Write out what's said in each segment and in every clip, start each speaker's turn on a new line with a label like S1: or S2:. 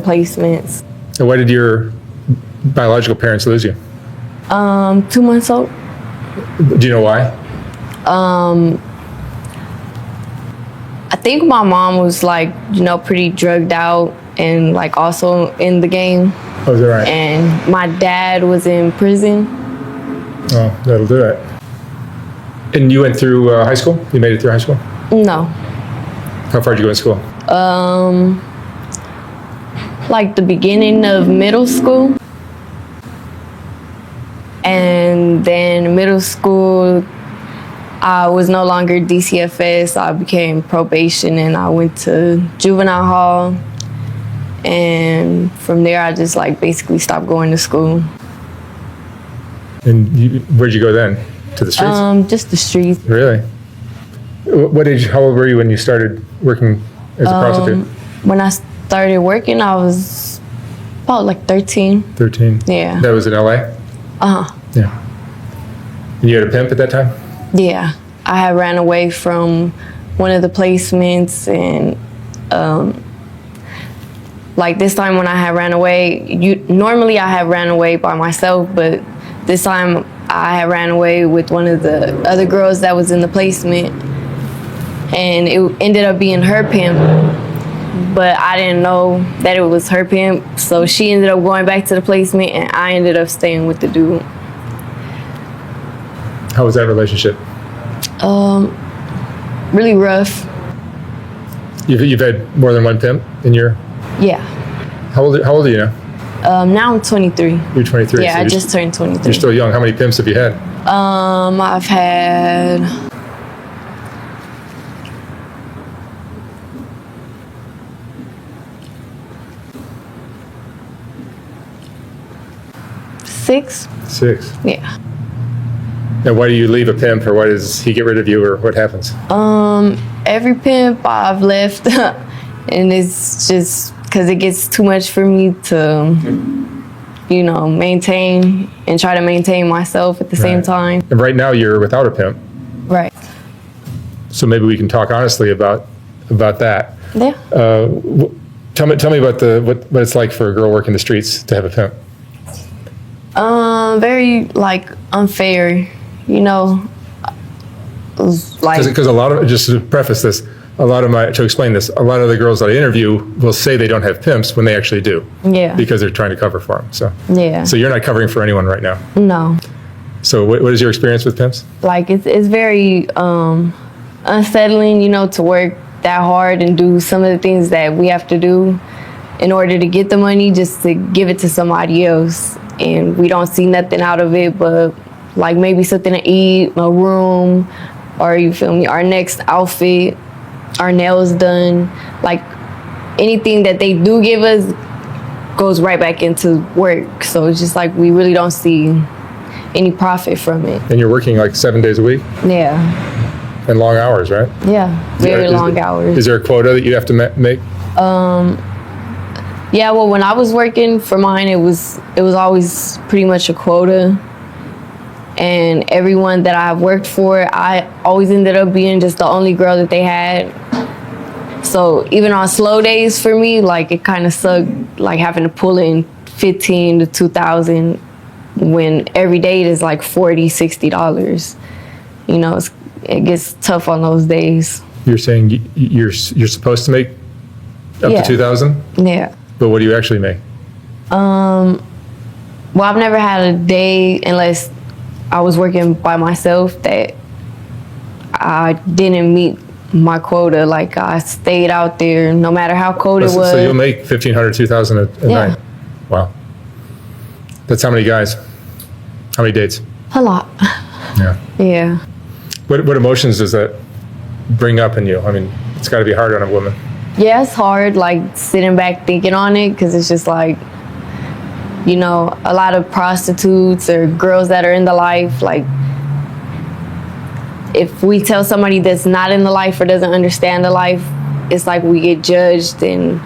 S1: placements.
S2: And why did your biological parents lose you?
S1: 2 months old.
S2: Do you know why?
S1: I think my mom was like, pretty drugged out and like also in the game.
S2: Oh, is that right?
S1: And my dad was in prison.
S2: Oh, that'll do it. And you went through high school? You made it through high school?
S1: No.
S2: How far did you go in school?
S1: Like the beginning of middle school. And then middle school, I was no longer DCFS. I became probation and I went to juvenile hall. And from there, I just like basically stopped going to school.
S2: And where'd you go then? To the streets?
S1: Just the streets.
S2: Really? What age, how old were you when you started working as a prostitute?
S1: When I started working, I was about like 13.
S2: 13?
S1: Yeah.
S2: That was in LA?
S1: Uh-huh.
S2: Yeah. And you had a pimp at that time?
S1: Yeah. I had ran away from one of the placements and like this time when I had ran away, normally I had ran away by myself, but this time I had ran away with one of the other girls that was in the placement, and it ended up being her pimp, but I didn't know that it was her pimp, so she ended up going back to the placement and I ended up staying with the dude.
S2: How was that relationship?
S1: Really rough.
S2: You've had more than one pimp in your...
S1: Yeah.
S2: How old are you now?
S1: Now I'm 23.
S2: You're 23.
S1: Yeah,
S2: so
S1: I just turned 23.
S2: You're still young. How many pimps have you had?
S1: I've had 6.
S2: 6.
S1: Yeah.
S2: Now, why do you leave a pimp, or why does he get rid of you, or what happens?
S1: Every pimp I've left, and it's just because it gets too much for me to, maintain and try to maintain myself at the same time.
S2: And right now, you're without a pimp.
S1: Right.
S2: So maybe we can talk honestly about that.
S1: Yeah.
S2: Tell me about what it's like for a girl working the streets to have a pimp.
S1: Very like unfair, like
S2: Because a lot of, just to preface this, to explain this, a lot of the girls that I interview will say they don't have pimps when they actually do.
S1: Yeah.
S2: Because they're trying to cover for them. So
S1: Yeah.
S2: So you're not covering for anyone right now.
S1: No.
S2: So what is your experience with pimps?
S1: Like it's very unsettling, to work that hard and do some of the things that we have to do in order to get the money just to give it to somebody else. And we don't see nothing out of it but like maybe something to eat, a room, or you feel me, our next outfit, our nails done. Like anything that they do give us goes right back into work. So it's just like we really don't see any profit from it.
S2: And you're working like 7 days a week?
S1: Yeah.
S2: And long hours, right?
S1: Yeah, very long hours.
S2: Is there a quota that you have to make?
S1: Yeah, well, when I was working for mine, it was always pretty much a quota. And everyone that I've worked for, I always ended up being just the only girl that they had. So even on slow days for me, like it kind of sucked, like having to pull in 15 to 2,000 when every day it is like $40, $60. It gets tough on those days.
S2: You're saying you're supposed to make up to 2,000?
S1: Yeah.
S2: But what do you actually make?
S1: Well, I've never had a day unless I was working by myself that I didn't meet my quota. Like I stayed out there no matter how cold it was.
S2: So you'll make 1,500, 2,000 a night? Wow. That's how many guys? How many dates?
S1: A lot.
S2: Yeah.
S1: Yeah.
S2: What emotions does that bring up in you? I mean, it's got to be hard on a woman.
S1: Yeah, it's hard, like sitting back thinking on it, because it's just like, a lot of prostitutes or girls that are in the life, like if we tell somebody that's not in the life or doesn't understand the life, it's like we get judged and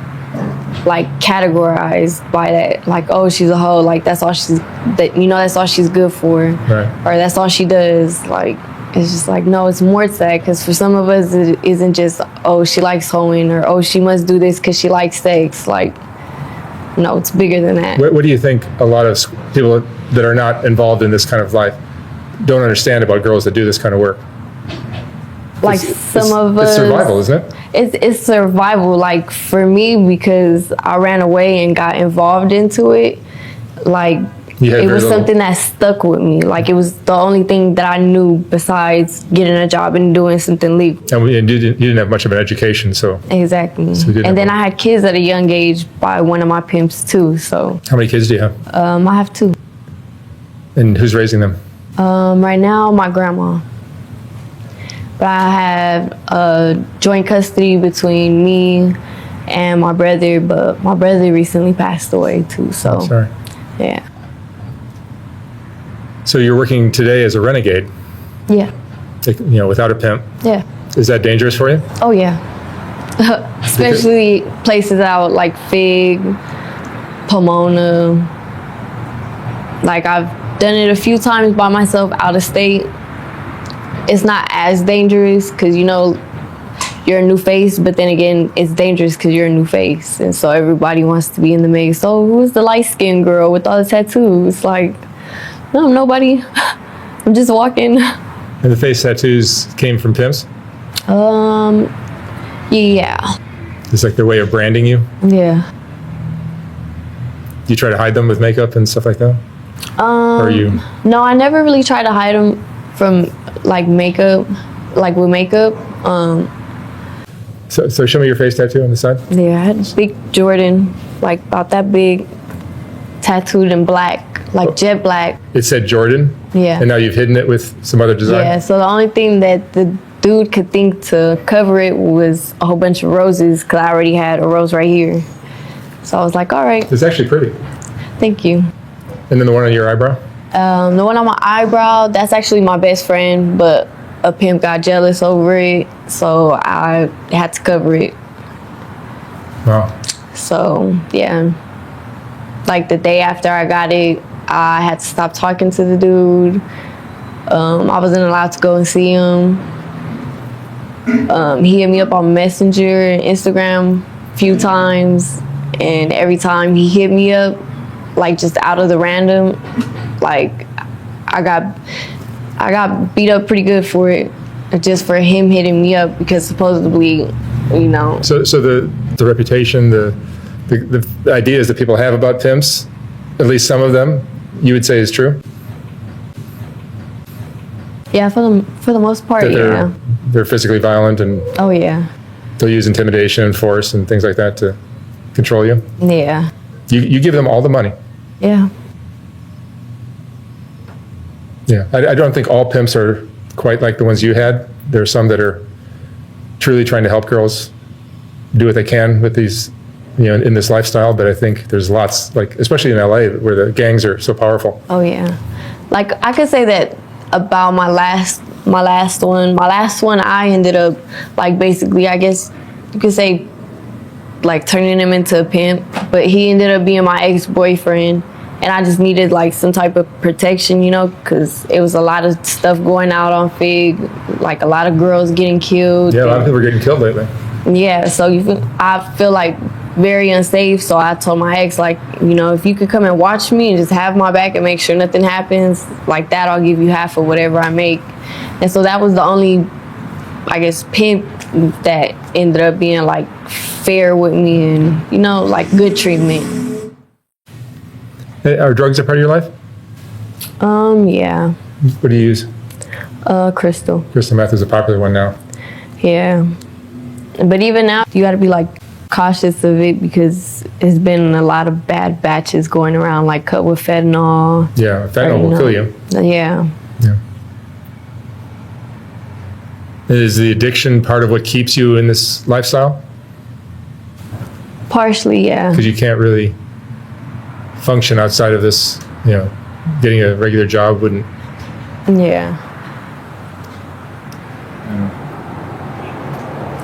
S1: like categorized by that. Like, oh, she's a hoe. Like that's all she's good for.
S2: Right.
S1: Or that's all she does. Like, it's just like, no, it's more to that. Because for some of us, it isn't just, oh, she likes hoeing, or oh, she must do this because she likes sex. Like, No, it's bigger than that.
S2: What do you think a lot of people that are not involved in this kind of life don't understand about girls that do this kind of work?
S1: Like some of us,
S2: it's survival, isn't it?
S1: It's survival. Like for me, because I ran away and got involved into it, like it was something that stuck with me. Like it was the only thing that I knew besides getting a job and doing something legal.
S2: And you didn't have much of an education, so.
S1: Exactly. So and then I had kids at a young age by one of my pimps too, so.
S2: How many kids do you have?
S1: I have 2.
S2: And who's raising them?
S1: Right now, my grandma. But I have joint custody between me and my brother, but my brother recently passed away too, so.
S2: Oh, sorry.
S1: Yeah.
S2: So you're working today as a renegade?
S1: Yeah.
S2: Like, without a pimp?
S1: Yeah.
S2: Is that dangerous for you?
S1: Oh yeah. Especially places out like Fig, Pomona. Like I've done it a few times by myself out of state. It's not as dangerous because you're a new face, but then again, it's dangerous because you're a new face, and so everybody wants to be in the mix. So who's the light-skinned girl with all the tattoos? Like, no, nobody. I'm just walking.
S2: And the face tattoos came from pimps?
S1: Yeah.
S2: It's like their way of branding you?
S1: Yeah.
S2: Do you try to hide them with makeup and stuff like that? Or you?
S1: No, I never really try to hide them from like makeup, like with makeup.
S2: So show me your face tattoo on the side.
S1: Yeah, I had a big Jordan, like about that big, tattooed in black, like jet black.
S2: It said Jordan?
S1: Yeah.
S2: And now you've hidden it with some other design?
S1: Yeah, so the only thing that the dude could think to cover it was a whole bunch of roses, because I already had a rose right here. So I was like, all right.
S2: It's actually pretty.
S1: Thank you.
S2: And then the one on your eyebrow?
S1: The one on my eyebrow, that's actually my best friend, but a pimp got jealous over it, so I had to cover it.
S2: Wow.
S1: So, yeah. Like the day after I got it, I had to stop talking to the dude. I wasn't allowed to go and see him. He hit me up on Messenger and Instagram a few times, and every time he hit me up, like just out of the random, like I got beat up pretty good for it, just for him hitting me up, because supposedly,
S2: So the reputation, the ideas that people have about pimps, at least some of them, you would say is true?
S1: Yeah, for the most part, yeah.
S2: They're physically violent and
S1: Oh yeah.
S2: they'll use intimidation and force and things like that to control you?
S1: Yeah.
S2: You give them all the money?
S1: Yeah.
S2: Yeah, I don't think all pimps are quite like the ones you had. There are some that are truly trying to help girls do what they can with these, in this lifestyle. But I think there's lots, like especially in LA, where the gangs are so powerful.
S1: Oh yeah. Like I could say that about my last one. My last one, I ended up like basically, I guess you could say, like turning him into a pimp. But he ended up being my ex-boyfriend. And I just needed like some type of protection, because it was a lot of stuff going out on Fig, like a lot of girls getting killed.
S2: Yeah, a lot of people are getting killed lately.
S1: Yeah, so I feel like very unsafe. So I told my ex, like, if you could come and watch me and just have my back and make sure nothing happens, like that, I'll give you half of whatever I make. And so that was the only, I guess, pimp that ended up being like fair with me and, like good treatment.
S2: Are drugs a part of your life?
S1: Yeah.
S2: What do you use?
S1: Crystal.
S2: Crystal meth is a popular one now.
S1: Yeah. But even now, you got to be like cautious of it, because there's been a lot of bad batches going around, like cut with fentanyl.
S2: Yeah, fentanyl will kill you.
S1: Yeah.
S2: Yeah. Is the addiction part of what keeps you in this lifestyle?
S1: Partially, yeah.
S2: Because you can't really function outside of this, getting a regular job wouldn't.
S1: Yeah.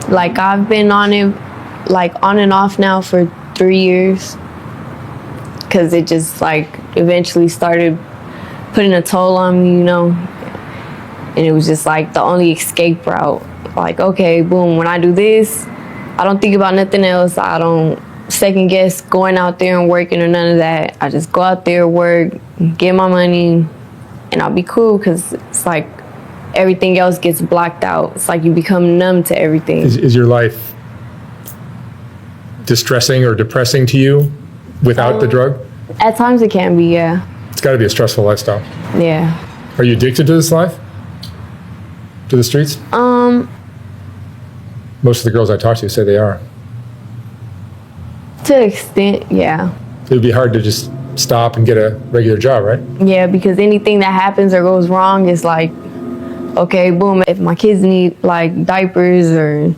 S1: Like I've been on it, like on and off now for 3 years, because it just like eventually started putting a toll on me, and it was just like the only escape route. Like, okay, boom, when I do this, I don't think about nothing else. I don't second guess going out there and working or none of that. I just go out there, work, get my money, and I'll be cool, because it's like everything else gets blocked out. It's like you become numb to everything.
S2: Is your life distressing or depressing to you without the drug?
S1: At times it can be, yeah.
S2: It's got to be a stressful lifestyle.
S1: Yeah.
S2: Are you addicted to this life? To the streets? Most of the girls I talk to say they are.
S1: To an extent, yeah.
S2: It would be hard to just stop and get a regular job, right?
S1: Yeah, because anything that happens or goes wrong is like, okay, boom, if my kids need like diapers or,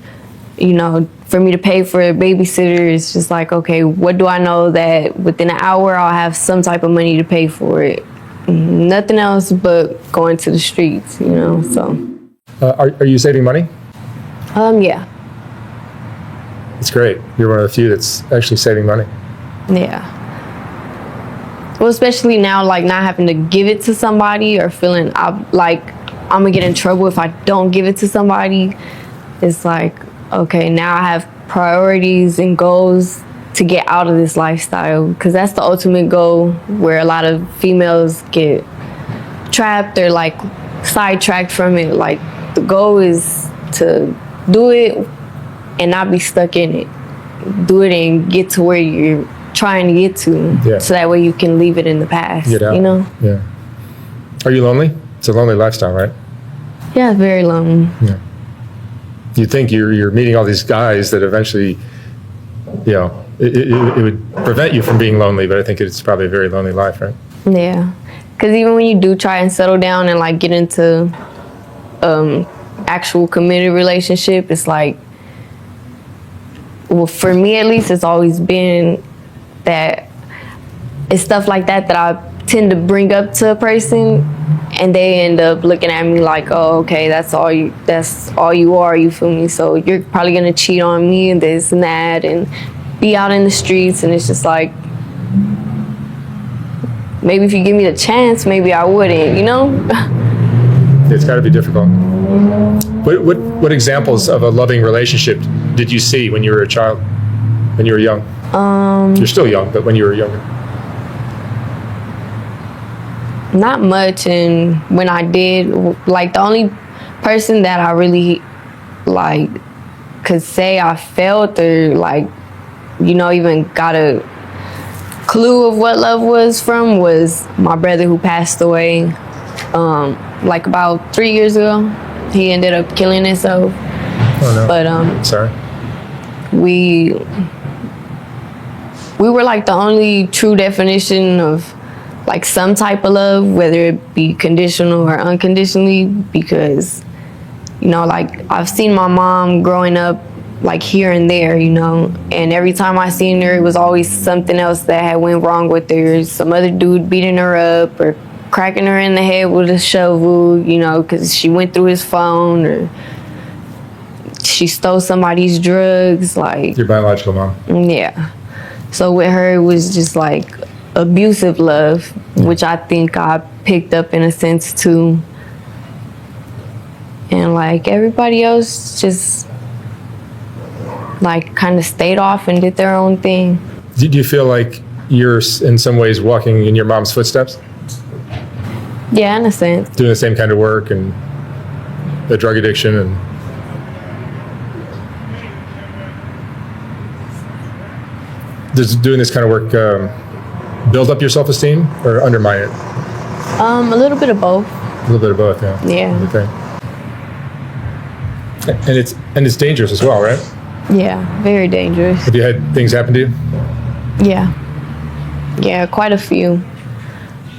S1: you know, for me to pay for a babysitter, it's just like, okay, what do I know that within an hour I'll have some type of money to pay for it? Nothing else but going to the streets, you know, so.
S2: Are you saving money?
S1: Yeah.
S2: It's great. You're one of the few that's actually saving money.
S1: Yeah. Well, especially now, like not having to give it to somebody or feeling like I'm gonna get in trouble if I don't give it to somebody. It's like, okay, now I have priorities and goals to get out of this lifestyle, because that's the ultimate goal, where a lot of females get trapped or like sidetracked from it. Like the goal is to do it and not be stuck in it. Do it and get to where you're trying to get to, so that way you can leave it in the past.
S2: Get out.
S1: You know?
S2: Yeah. Are you lonely? It's a lonely lifestyle, right?
S1: Yeah, it's very lonely.
S2: Yeah. You think you're meeting all these guys that eventually, you know, it would prevent you from being lonely, but I think it's probably a very lonely life, right?
S1: Yeah. Because even when you do try and settle down and like get into actual committed relationship, it's like, well, for me at least, it's always been that it's stuff like that that I tend to bring up to a person, and they end up looking at me like, oh, okay, that's all you are, you feel me? So you're probably gonna cheat on me and this and that and be out in the streets. And it's just like, maybe if you give me the chance, maybe I wouldn't, you know?
S2: It's got to be difficult. What examples of a loving relationship did you see when you were a child, when you were young? You're still young, but when you were younger.
S1: Not much. And when I did, like the only person that I really like could say I felt or like, you know, even got a clue of what love was from was my brother, who passed away like about 3 years ago. He ended up killing himself.
S2: Oh no.
S1: But
S2: sorry.
S1: We were like the only true definition of like some type of love, whether it be conditional or unconditionally, because, you know, like I've seen my mom growing up like here and there, you know, and every time I seen her, it was always something else that had went wrong with her. Some other dude beating her up or cracking her in the head with a shovel, you know, because she went through his phone, or she stole somebody's drugs. Like,
S2: your biological mom.
S1: Yeah. So with her, it was just like abusive love, which I think I picked up in a sense too. And like everybody else just like kind of stayed off and did their own thing.
S2: Do you feel like you're in some ways walking in your mom's footsteps?
S1: Yeah, in a sense.
S2: Doing the same kind of work and the drug addiction and... Does doing this kind of work build up your self-esteem or undermine it?
S1: A little bit of both.
S2: A little bit of both, yeah.
S1: Yeah.
S2: Okay. And it's dangerous as well, right?
S1: Yeah, very dangerous.
S2: Have you had things happen to you?
S1: Yeah, quite a few.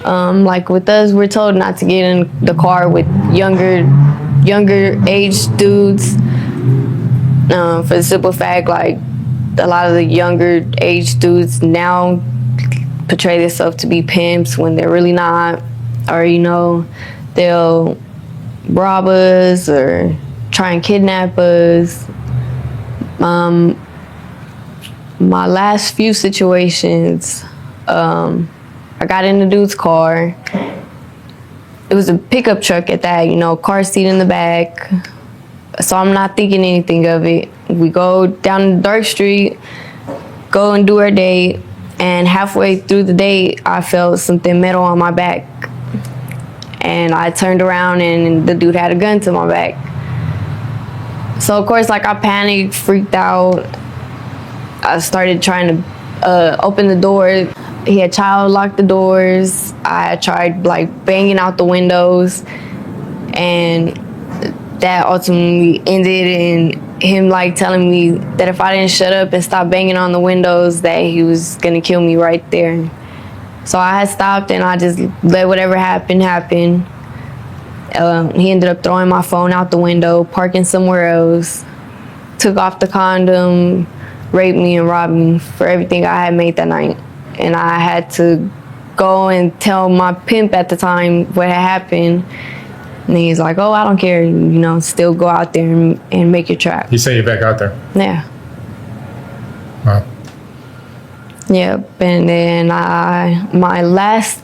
S1: Like with us, we're told not to get in the car with younger aged dudes. For the simple fact, like a lot of the younger age dudes now portray themselves to be pimps when they're really not, or, you know, they'll rob us or try and kidnap us. My last few situations, I got in the dude's car. It was a pickup truck at that, you know, car seat in the back. So I'm not thinking anything of it. We go down the dark street, go and do our date, and halfway through the date, I felt something metal on my back. And I turned around and the dude had a gun to my back. So of course, like, I panicked, freaked out. I started trying to open the door. He had child locked the doors. I tried like banging out the windows, and that ultimately ended in him like telling me that if I didn't shut up and stop banging on the windows, that he was gonna kill me right there. So I had stopped and I just let whatever happened happen. He ended up throwing my phone out the window, parking somewhere else, took off the condom, raped me and robbed me for everything I had made that night. And I had to go and tell my pimp at the time what had happened. And he's like, oh, I don't care, you know, still go out there and make your trap.
S2: He sent you back out there?
S1: Yeah.
S2: Wow.
S1: Yep. And then my last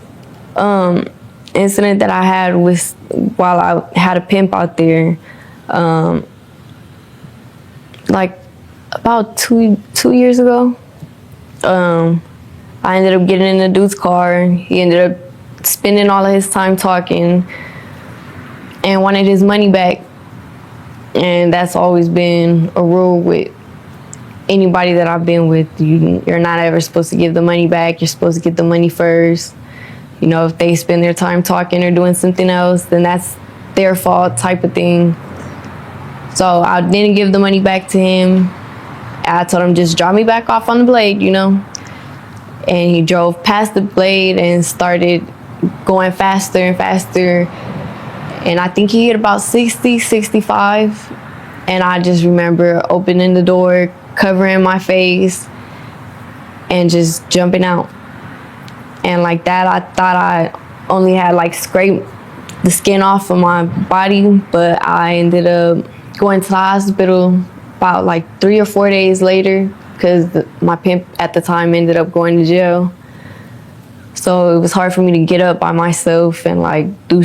S1: incident that I had was while I had a pimp out there, like about two years ago. I ended up getting in the dude's car. He ended up spending all of his time talking and wanted his money back. And that's always been a rule with anybody that I've been with. You're not ever supposed to give the money back. You're supposed to get the money first. You know, if they spend their time talking or doing something else, then that's their fault, type of thing. So I didn't give the money back to him. I told him, just drop me back off on the blade, you know. And he drove past the blade and started going faster and faster. And I think he hit about 60, 65. And I just remember opening the door, covering my face, and just jumping out. And like that, I thought I only had like scraped the skin off of my body, but I ended up going to the hospital about like 3 or 4 days later, because my pimp at the time ended up going to jail. So it was hard for me to get up by myself and like do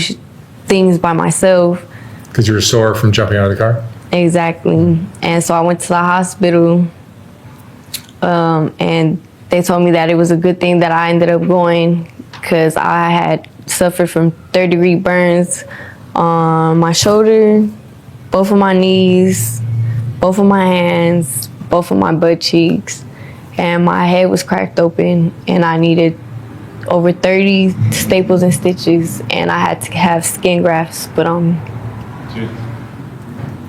S1: things by myself.
S2: Because you were sore from jumping out of the car?
S1: Exactly. And so I went to the hospital, and they told me that it was a good thing that I ended up going, because I had suffered from third-degree burns on my shoulder, both of my knees, both of my hands, both of my butt cheeks, and my head was cracked open, and I needed over 30 staples and stitches, and I had to have skin grafts put on me.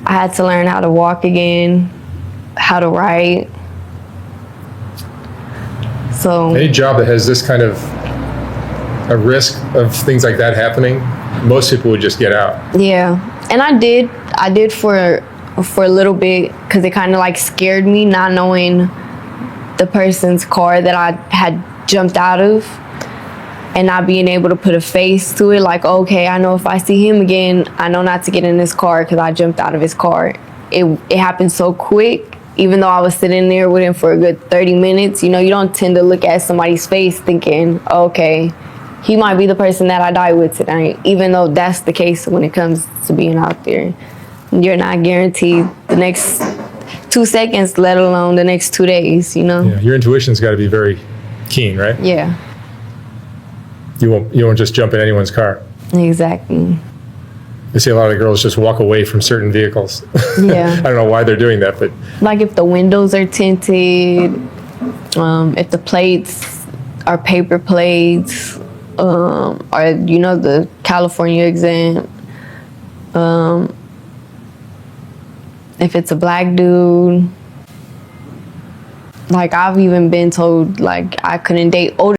S1: I had to learn how to walk again, how to write. So
S2: any job that has this kind of a risk of things like that happening, most people would just get out.
S1: yeah, and I did for a little bit, because it kind of like scared me not knowing the person's car that I had jumped out of, and not being able to put a face to it. Like, okay, I know if I see him again, I know not to get in his car because I jumped out of his car. It happened so quick. Even though I was sitting there with him for a good 30 minutes, you know, you don't tend to look at somebody's face thinking, okay, he might be the person that I die with tonight. Even though that's the case when it comes to being out there. You're not guaranteed the next 2 seconds, let alone the next 2 days, you know?
S2: Yeah, your intuition's got to be very keen, right?
S1: Yeah,
S2: You won't just jump in anyone's car.
S1: exactly.
S2: I see a lot of girls just walk away from certain vehicles.
S1: Yeah.
S2: I don't know why they're doing that, but
S1: Like if the windows are tinted, if the plates are paper plates, or, you know, the California exempt, if it's a black dude. Like, I've even been told, like, I couldn't date older